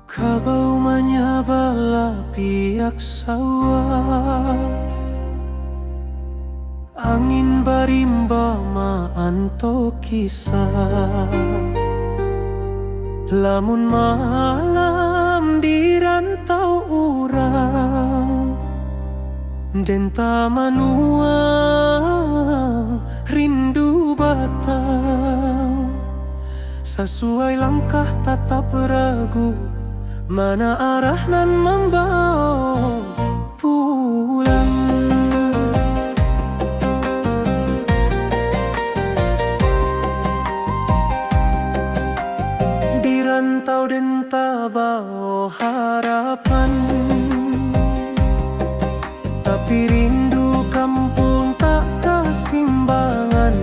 Kabau menyabala piak sawah, angin barimba maanto kisah. Lamun malam di rantau urang, denta manuang rindu batang. Sesuai langkah tatap ragu, mana arah nan membawa pulang. Di rantau denta bawa harapan, tapi rindu kampung tak kesimbangan.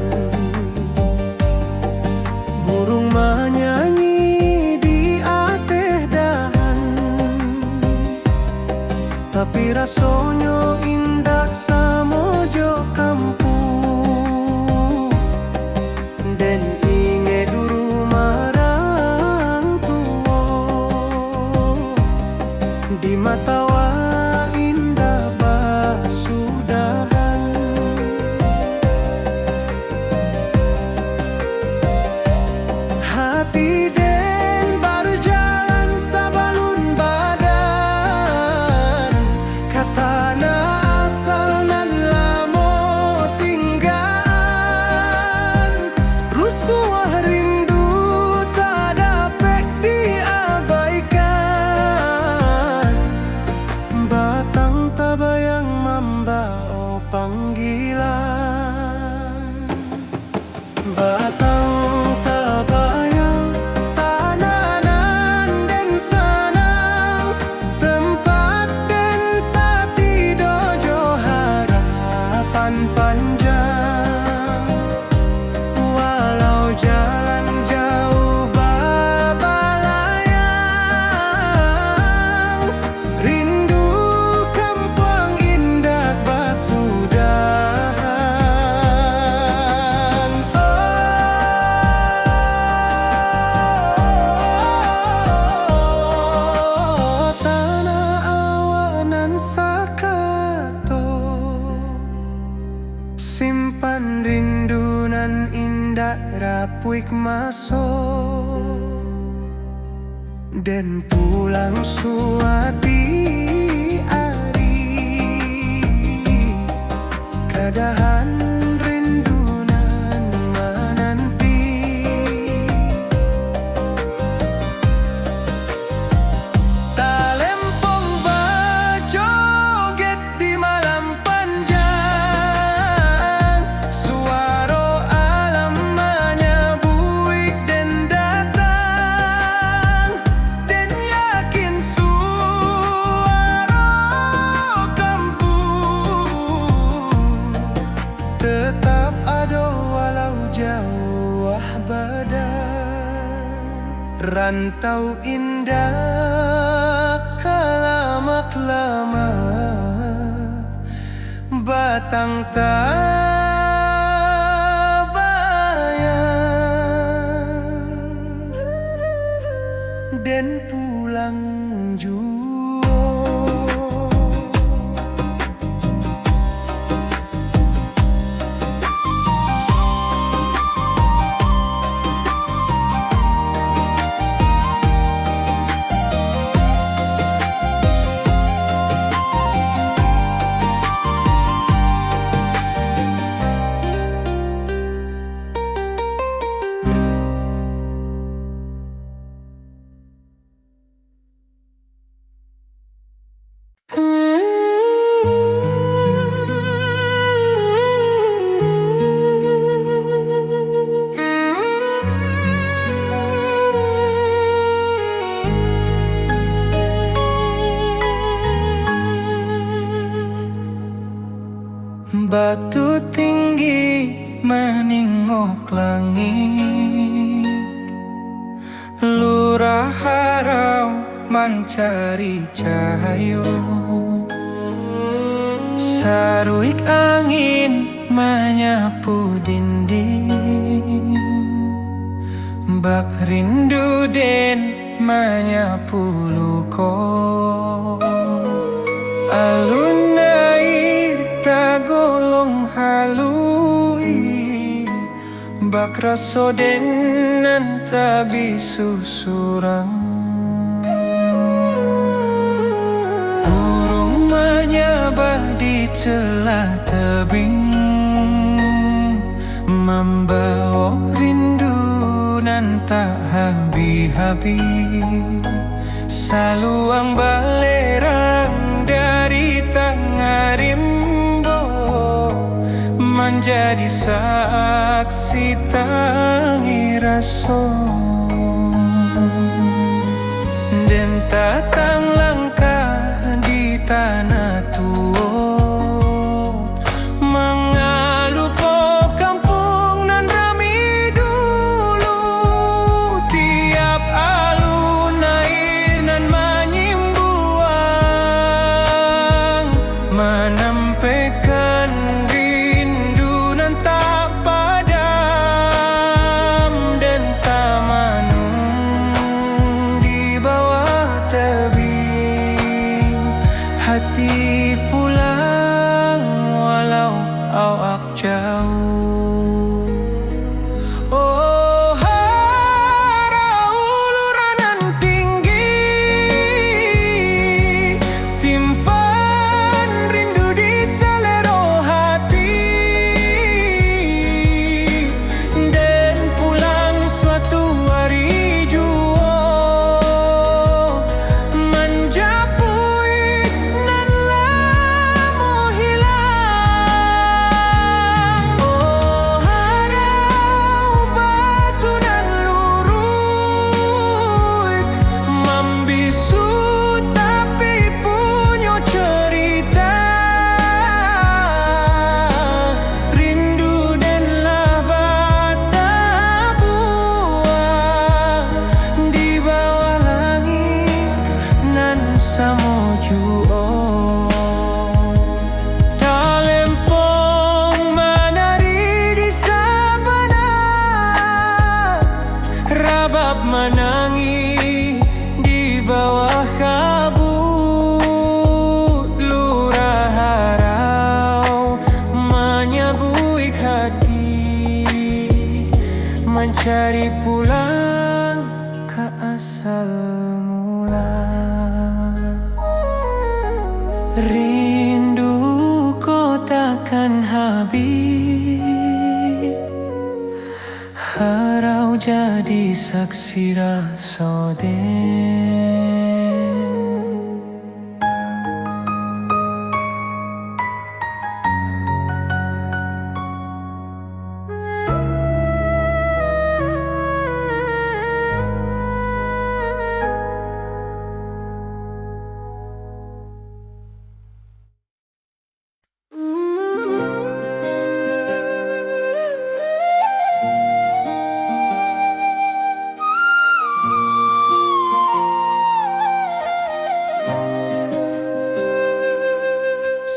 Burung menyanyi di ateh dahan, tapi rasanya indah samojo kampung. Dan inge dulu marang tua, di mata wa indah basudahan. Hati den berjalan sabalun badan, katana asal nan lamo tinggal. Rusuh rindu tak dapat diabaikan, batang tabayang membawa panggilan. Batang tabayang tananan dan sanang, tempat dan tati dojo harapan panjang. Walau jalan jauh babalayang, rindu kampung indah basudahan. Oh, tanah awanan sakato, simpan rindu nan indah rapuik masuk, dan pulang suati ari, kadahan rindu nan menanti. Talempong bajoget di malam panjang, suara alam menyebuik dan datang. Dan yakin suara kampung tetap ada walau jauh badan. Rantau indah kelamak-lamak, batang tabayang dan pulang jua. Batu tinggi meningok langit, lurah harau mencari cahaya. Saruik angin menyapu dinding, bak rindu den menyapu luko. Alun air tagolong halui, bak raso denan tabi susurang. Burung menyabah di celah tebing, membawa rindu nan tak habis-habis. Saluang balerang dari tengah rimbo, menjadi saksi tangi raso. Dan tatang langkah di tanah tua, menyampaikan rindu nan tak padam. Dan tamanung di bawah tebing, hati pulang walau awak jauh. Oh, harau uluran tinggi, simpan rindu di selero hati, dan pulang suatu hari jua, menjapui nan lamo hilang. Oh, harau batu nan lurut, membisu tapi punya cerita. Rindu dan bata buah di bawah langit nan samojuo. Talempong menari di sabana, rabab menangi di bawah kabut. Lurah harau menyabui hati, mencari pulang ke asal mula. Rindu ko takkan habis, harau jadi saksi rasa den.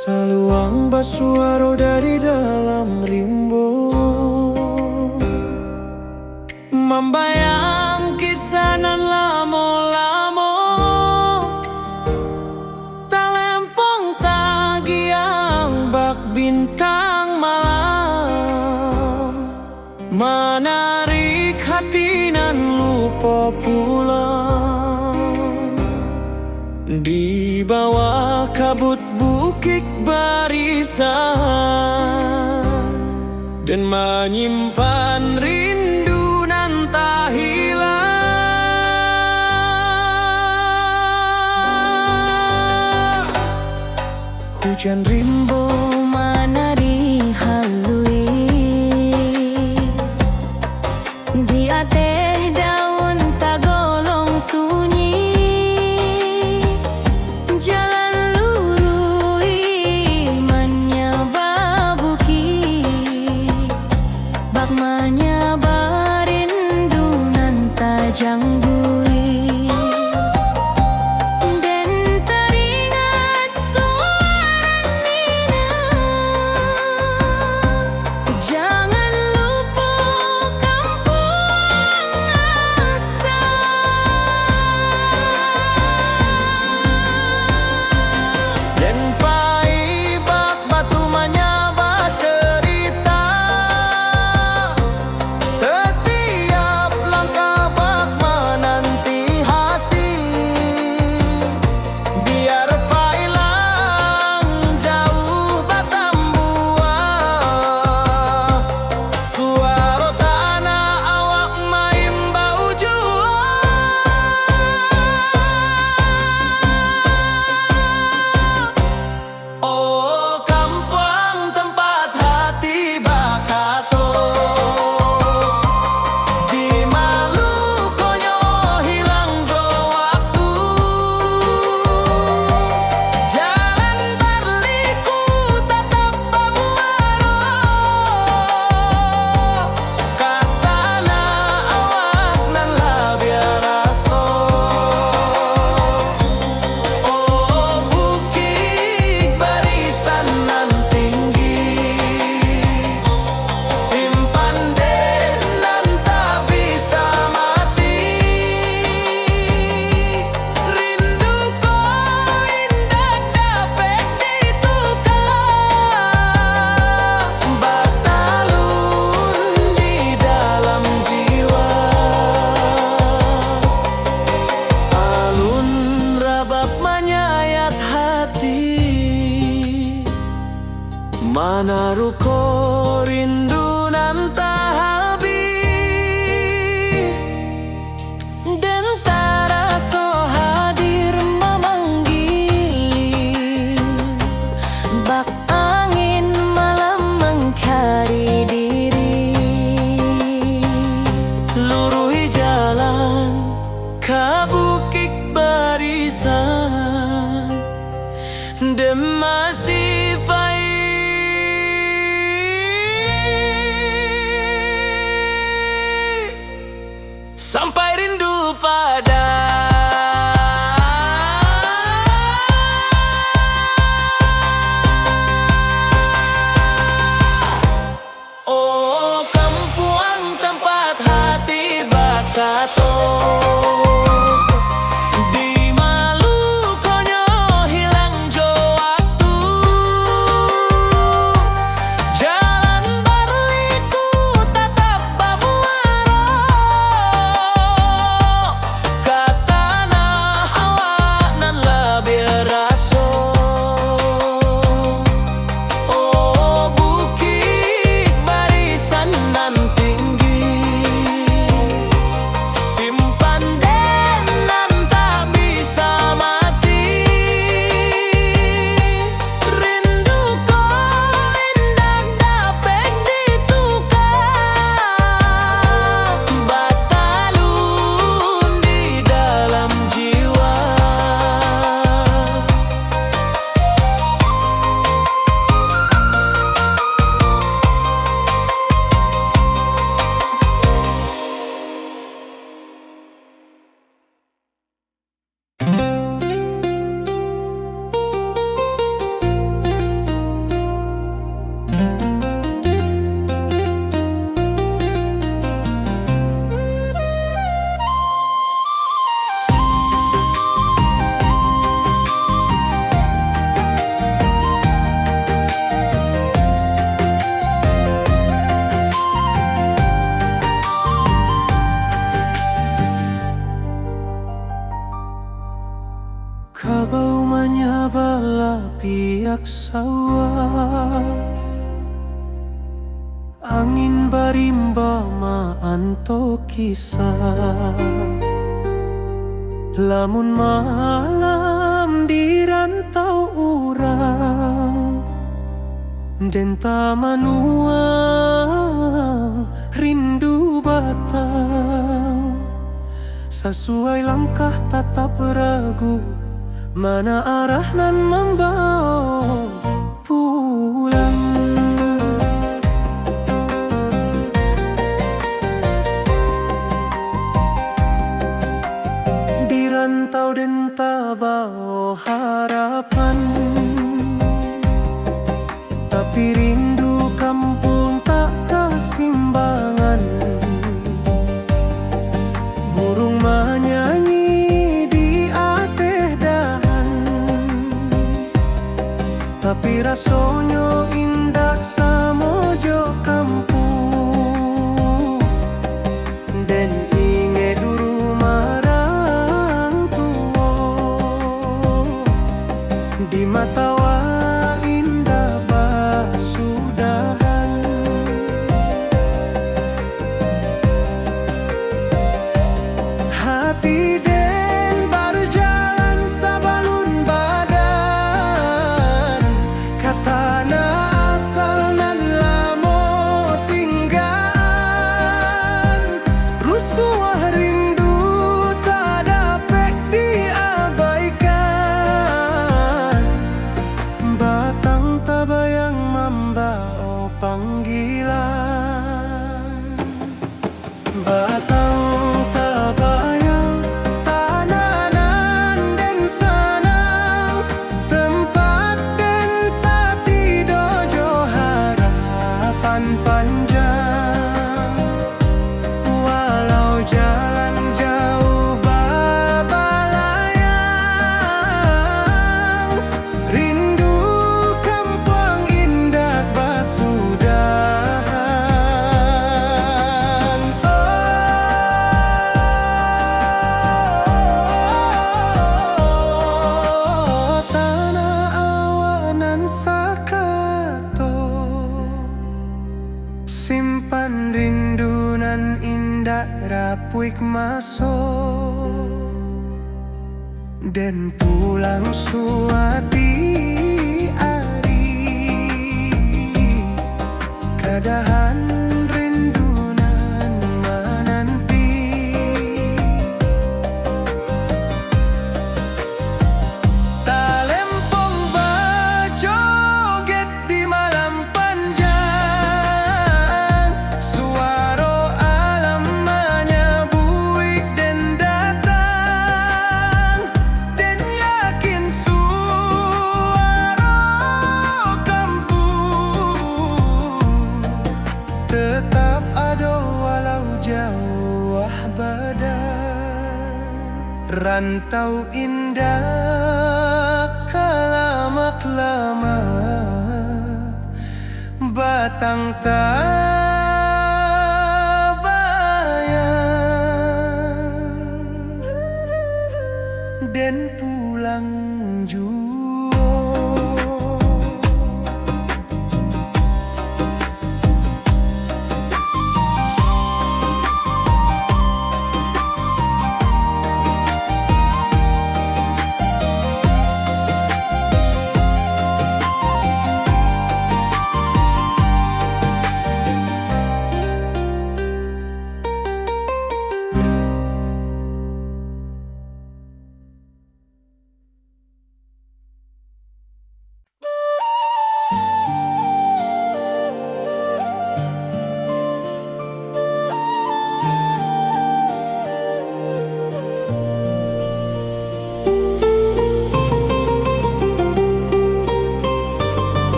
Saluang basuaro dari dalam rimbo, membayang kisah nan lamo-lamo. Talempong tagiang bak bintang malam, menarik hati nan lupa pulang. Di bawah kabut bukit barisan, dan menyimpan rindu nan tak hilang. Hujan rimbo menari halui, di ateh daun tagolong sunyi. Jalan lurui menyabah bukit, bak menyabah rindu nan tajang bui. Dan teringat suara Mana ruko rindu nan tak habis, Dan taraso hadir memanggili, bak angin malam mengkari diri. luruhi jalan ka bukit barisan, dan masih sampai rindu pada oh kampuang tempat hati bakato. Di Malukonyo hilang jo waktu, jalan berliku tatap bamuaro, katana awak nan lebih raso. Oh bukit barisan nan tinggi, simpan den nan tak bisa mati. Rindu ko indak dapet ditukar, batalun di dalam jiwa. Kabau menyabala piak sawah, angin barimba maanto kisah. Lamun malam di rantau urang, denta manuang rindu batang. Sesuai langkah tatap ragu, mana arah nan membawa pulang. Di rantau dan tak bawa harapan, tapi rindu kampung tak kesimbangan. Burung menyanyi di ateh dahan, tapi rasonyo indak samojo kampung. Dan inge duru marang tuo, di mata wa indah basudahan. Hati den berjalan sabalun badan, katana asal nan lamo tinggal. Rusuh rindu tak dapat diabaikan, puik masuk dan pulang suati ari kadahan rindunan menanti talempong bajoget di malam panjang suaro alam menyebuik dan datang dan yakin suaro kampung tetap ada walau jauh badan rantau indah kalamak-lamak batang tabayang dan pulang juo.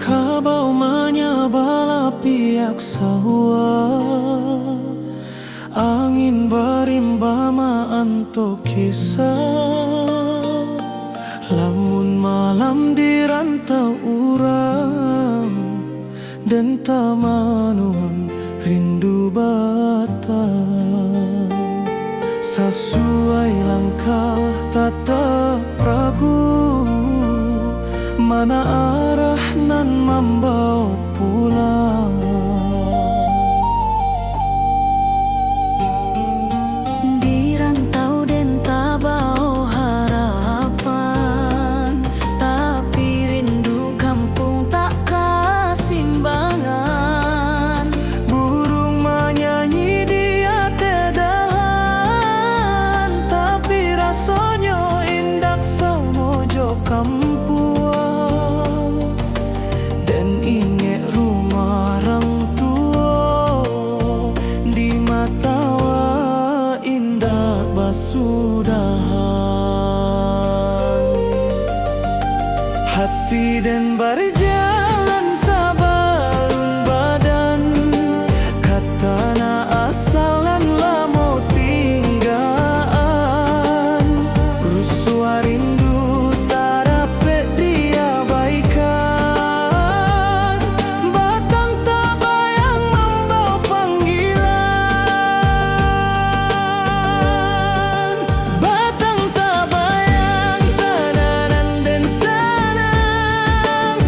Kabau menyabala pihak sawah angin berimbama antuk kisah lamun malam di rantau urang dan tamanuang rindu batang sesuai langkah tatap ragu mana arah nan membawa pulang Di rantau dan tabau harapan tapi rindu kampung tak kasimbangan burung menyanyi di atedahan tapi rasanya indak samojo kampung dan inge rumah orang tua di mata indah basudahan hati dan berjalan sabalun badan katana asalan lamo tinggaan rusua rindu tak dapat diabaikan batang tabayang membawa panggilan batang tabayang tananan dan sanang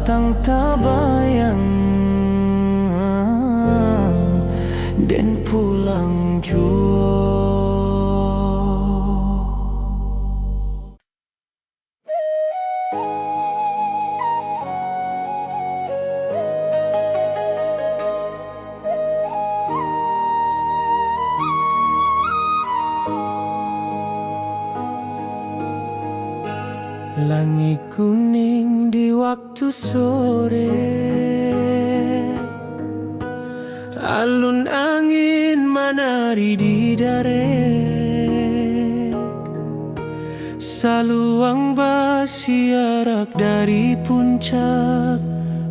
batang tabayang dan pulang jua. Langit kuning di waktu sore, alun angin menari di darek, saluang basiarak dari puncak,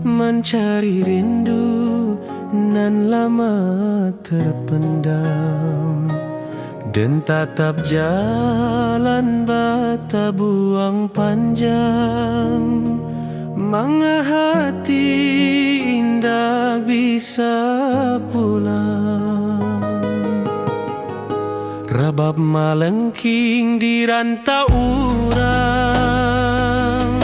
mencari rindu nan lama terpendam. Dan tatap jalan bata buang panjang, manga hati indah bisa pulang. Rabab malengking di rantau urang,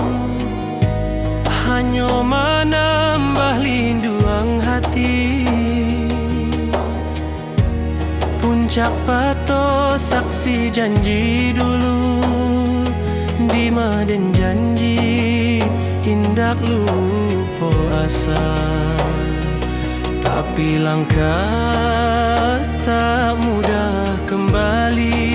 hanya menambah linduang hati. Puncak pato saksi janji dulu, di maden janji hindak lupa asal. Tapi langkah tak mudah kembali,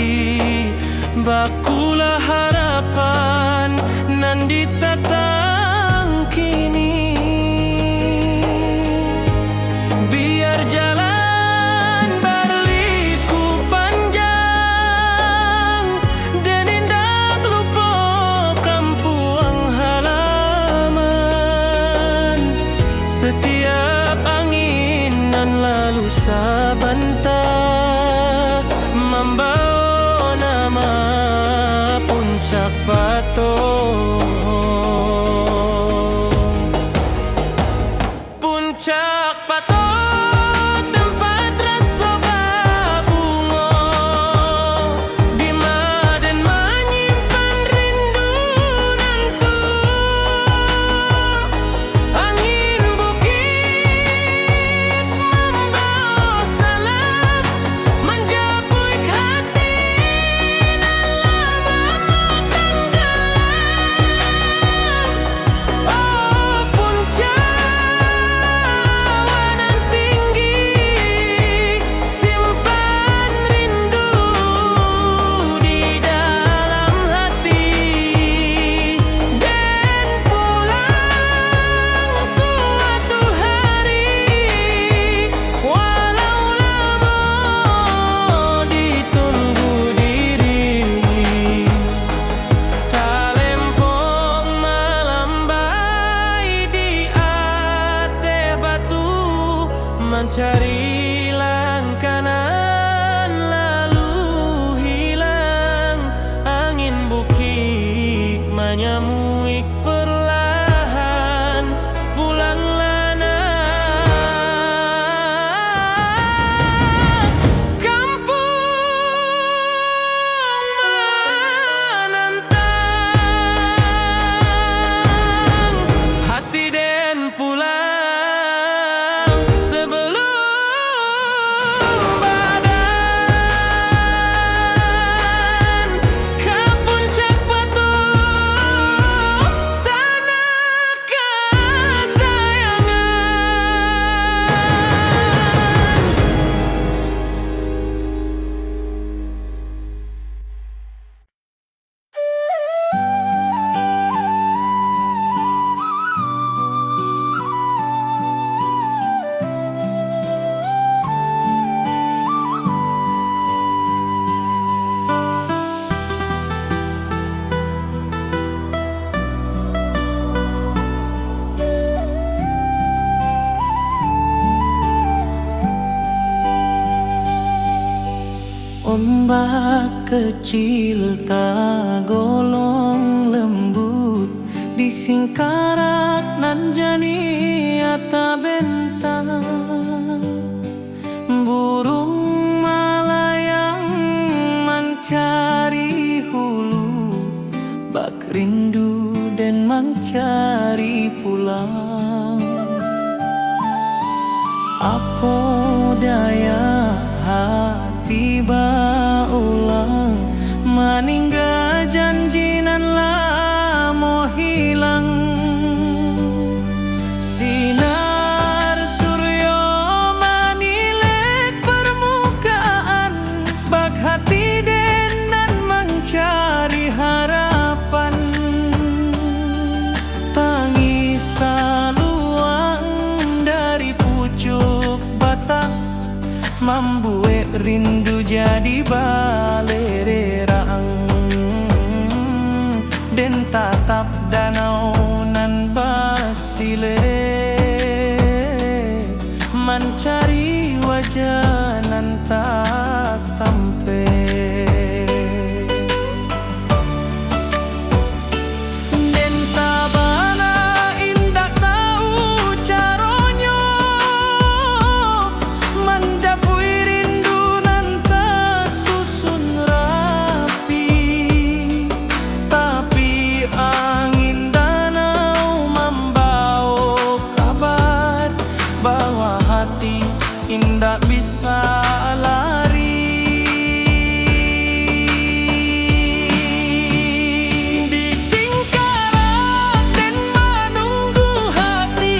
bakulah harapan nan ditatang kini. Biar jalan setiap angin nan lalu sabanta, membawa nama puncak pato. Puncak pato tempat rasa babungo, di maden menyimpan rindu nantu. Angin bukit membawa salam, menjapui hati nan lama tenggelam. Oh puncak awan tinggi, simpan rindu di dalam hati, dan pulang suatu hari, walau lama ditunggu diri. Talempong melambai di ate batu, mencari langkanan lalu hilang. Angin bukit menyamuik perlahan, pulanglah nak kampung menantang. Hati den pulang sebelum badan ke puncak batu, tanah kesayangan. Ombak kecil tagolong lembut di singkarak nan jani ata bentang. Burung malayang mencari hulu, bak rindu dan mencari pulang. supaya hati baulang maningga janjinan lah mau hilang. Sinar suryo manilek permukaan bak hati dan mencari harapan. Tangisan luang dari pucuk batang membuat rindu jadi balererang. Den tatap danau nan basile mencari wajah nan tak tampe. Den sabana indak tahu caronyo menjapui rindu nan tersusun rapi. Tapi angin danau membawa kabar bahwa hati indak bisa lari. Di Singkarak dan menunggu hati,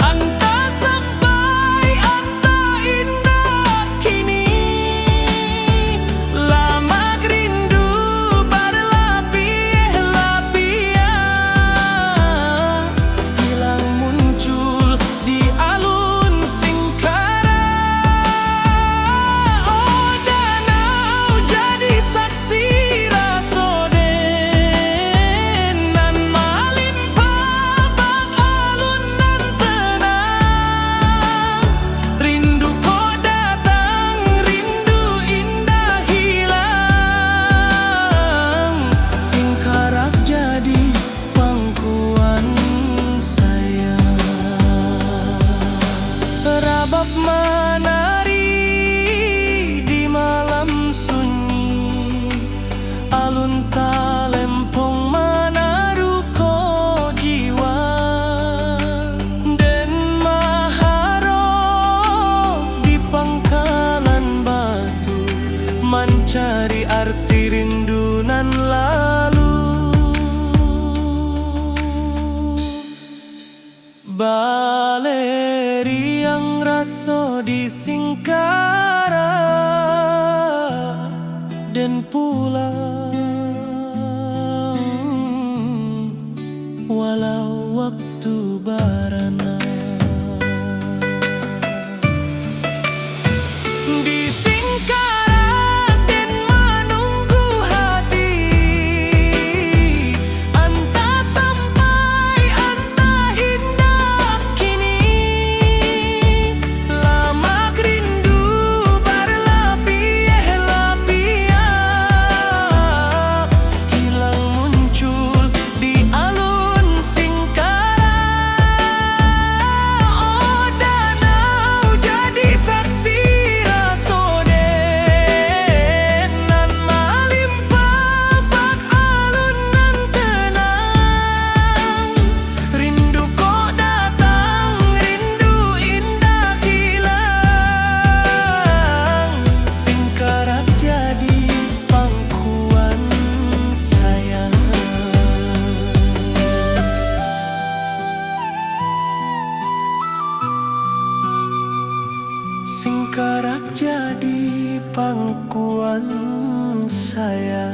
entah sampai entah indah kini. Lama rindu berlapis-lapis hilang muncul di alun Singkarak. Oh danau jadi saksi rasoden nan melimpah bak alun nan tenang. Rindu kau datang, rindu indah hilang. Singkarak jadi pangkuan saya. Rabab menari di malam sunyi, alun talempong menaruh ko jiwa. Dan maharok di pangkalan batu mencari arti rindu nan lalu. Baleri yang raso di Singkarak dan pulang walau waktu barana. Di Singkarak dan menunggu hati, entah sampai entah indah kini. Lama rindu berlapis-lapis hilang muncul di alun Singkarak. Oh danau jadi saksi rasoden nan melimpah bak alun nan tenang. Rindu kau datang, rindu indah hilang. Singkarak jadi pangkuan saya. Singkarak jadi pangkuan saya.